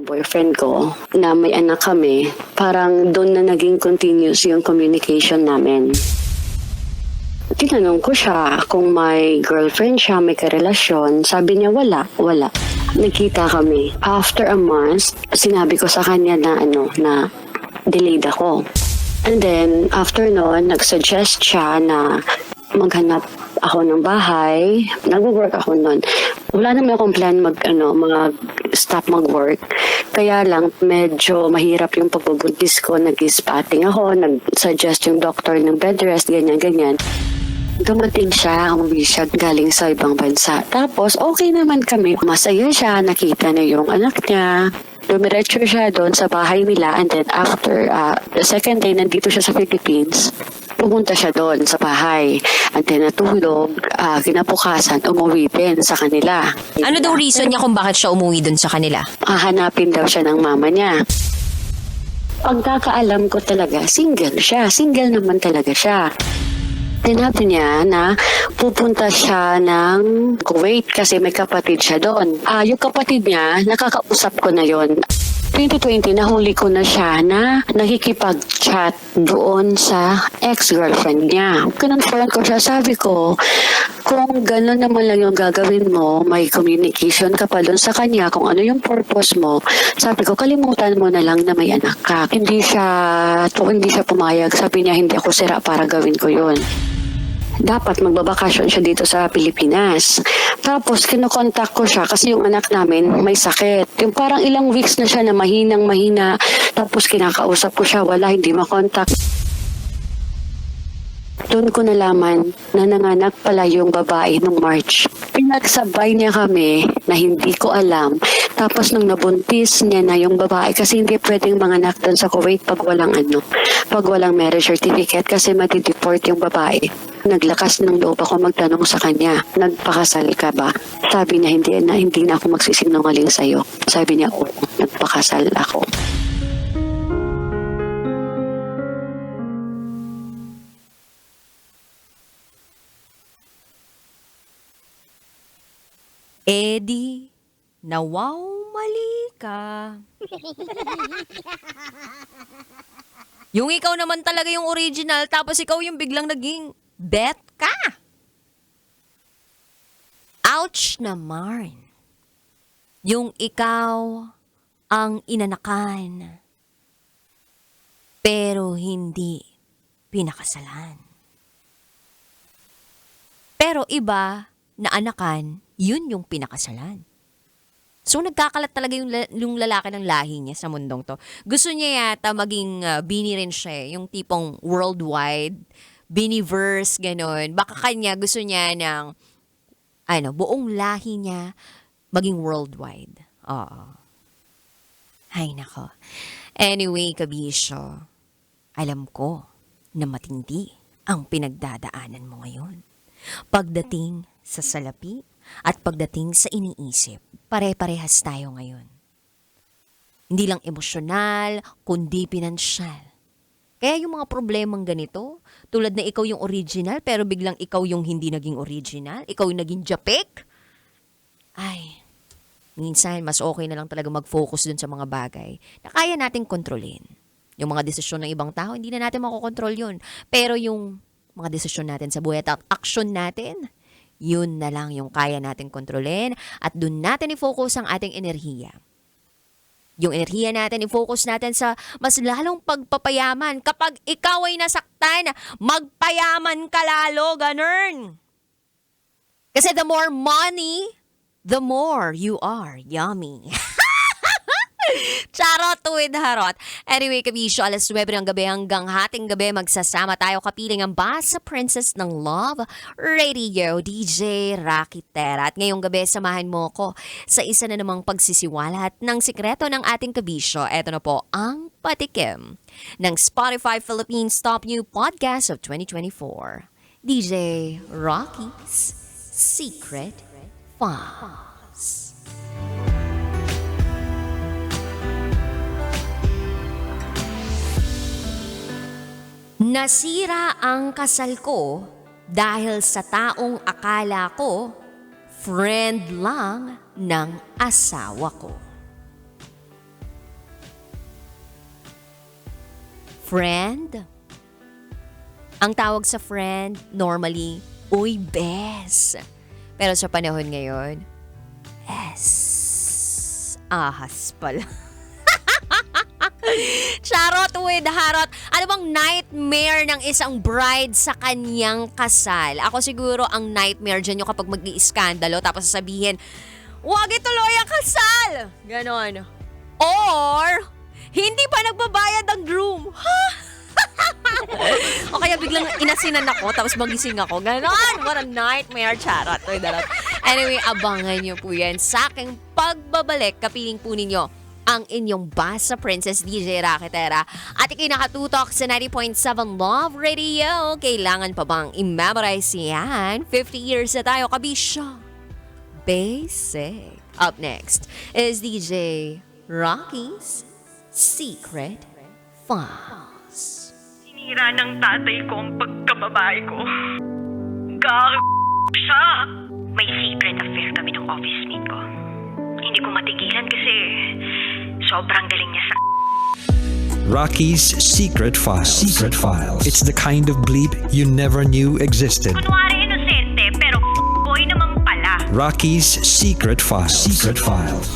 boyfriend ko na may anak kami, parang doon na naging continuous yung communication namin. Tinanong ko siya kung may girlfriend siya, may karelasyon. Sabi niya wala. Nagkita kami. After a month, sinabi ko sa kanya na delayed ako. And then, after noon, nag-suggest siya na maghanap ako ng bahay. Nag-work ako noon. Wala naman akong plan mag-stop mag-work. Kaya lang, medyo mahirap yung pagbubuntis ko. Nag-spotting ako, nag-suggest yung doctor ng bed rest, ganyan. Dumating siya, umuwi siya galing sa ibang bansa. Tapos, okay naman kami. Masaya siya, nakita na yung anak niya. Dumiretso siya doon sa bahay nila, and then after the second day, nandito siya sa Philippines. Pumunta siya doon sa bahay. And then natulog, kinabukasan, umuwi din sa kanila. Ano daw reason niya kung bakit siya umuwi doon sa kanila? Hahanapin daw siya ng mama niya. Pagkakaalam ko talaga, single siya. Single naman talaga siya. Tinabi niya na pupunta siya ng Kuwait kasi may kapatid siya doon. Yung kapatid niya, nakakausap ko na yon. 2020, nahuli ko na siya na nakikipag-chat doon sa ex-girlfriend niya. Kinonfront ko siya, sabi ko, kung gano'n naman lang yung gagawin mo, may communication ka pa doon sa kanya, kung ano yung purpose mo, sabi ko, kalimutan mo na lang na may anak ka. Hindi siya pumayag. Sabi niya, hindi ako sira para gawin ko yun. Dapat magbabakasyon siya dito sa Pilipinas. Tapos, kinokontak ko siya kasi yung anak namin may sakit. Yung parang ilang weeks na siya na mahina. Tapos, kinakausap ko siya, hindi makontak. Doon ko nalaman na nanganak pala yung babae nung March. Pinagsabay niya kami na hindi ko alam. Tapos nung nabuntis niya na yung babae, kasi hindi pwedeng manganak doon sa Kuwait pag walang marriage certificate kasi matideport yung babae. Naglakas ng loob ako magtanong sa kanya, nagpakasal ka ba? Sabi niya, hindi na ako magsisinungaling sa'yo. Sabi niya, oo, nagpakasal ako. Eddie, mali ka. Yung ikaw naman talaga yung original, tapos ikaw yung biglang naging bet ka. Ouch naman. Yung ikaw ang inanakan, pero hindi pinakasalan. Pero iba na anakan, yun yung pinakasalan. So nagkakalat talaga yung lalaki ng lahi niya sa mundong to. Gusto niya yata maging bini rin siya, yung tipong worldwide, biniverse, ganon. Baka kanya gusto niya ng buong lahi niya maging worldwide. Oo. Ay nako. Anyway, kabisyo, alam ko na matindi ang pinagdadaanan mo ngayon. Pagdating sa salapi at pagdating sa iniisip, pare-parehas tayo ngayon. Hindi lang emosyonal, kundi pinansyal. Kaya yung mga problemang ganito, tulad na ikaw yung original pero biglang ikaw yung hindi naging original, ikaw yung naging japik, ay, minsan mas okay na lang talaga mag-focus dun sa mga bagay na kaya nating kontrolin. Yung mga desisyon ng ibang tao, hindi na natin makokontrol yun. Pero yung mga desisyon natin sa buhay at action natin, yun na lang yung kaya natin kontrolin at dun natin i-focus ang ating enerhiya. Yung enerhiya natin, i-focus natin sa mas lalong pagpapayaman. Kapag ikaw ay nasaktan, magpayaman ka lalo, ganun. Kasi the more money, the more you are yummy. Charot with harot. Anyway, kabisyo, 9:00 ng gabi hanggang hating gabi, magsasama tayo kapiling ang Basa Princess ng Love Radio, DJ Rocky Terra. At ngayong gabi, samahan mo ko sa isa na namang pagsisiwalat ng sikreto ng ating kabisyo. Ito na po ang patikim ng Spotify Philippines Top New Podcast of 2024. DJ Rocky's Secret Files. Nasira ang kasal ko dahil sa taong akala ko friend lang ng asawa ko. friend. Ang tawag sa friend, normally, uy, bes. Pero sa panahon ngayon, ahas pala. Charot with harot. Ano bang nightmare ng isang bride sa kanyang kasal? Ako siguro ang nightmare dyan yung kapag mag-iiskandalo tapos sasabihin, huwag ituloy ang kasal! Ganon. Or, hindi pa nagbabayad ang groom. O kaya biglang inasinan ako tapos magising ako. Ganon. What a nightmare, charot with harot. Anyway, abangan nyo po yan sa aking pagbabalik. Kapiling po ninyo ang inyong Basa Princess DJ Raketera. At ikinakatutok sa 90.7 Love Radio. Kailangan pa bang i-memorize yan? 50 years na tayo, kabisyo. Basic. Up next is DJ Rocky's Secret Files. Sinira ng tatay ko ang pagkababae ko. Siya! May secret affair kami ng office mate ko. Hindi ko matigilan kasi sobrang galing niya sa... Rocky's Secret Files. Secret Files. It's the kind of bleep you never knew existed. Kunwari inosente pero boy naman pala. Rocky's Secret Files. Secret Files.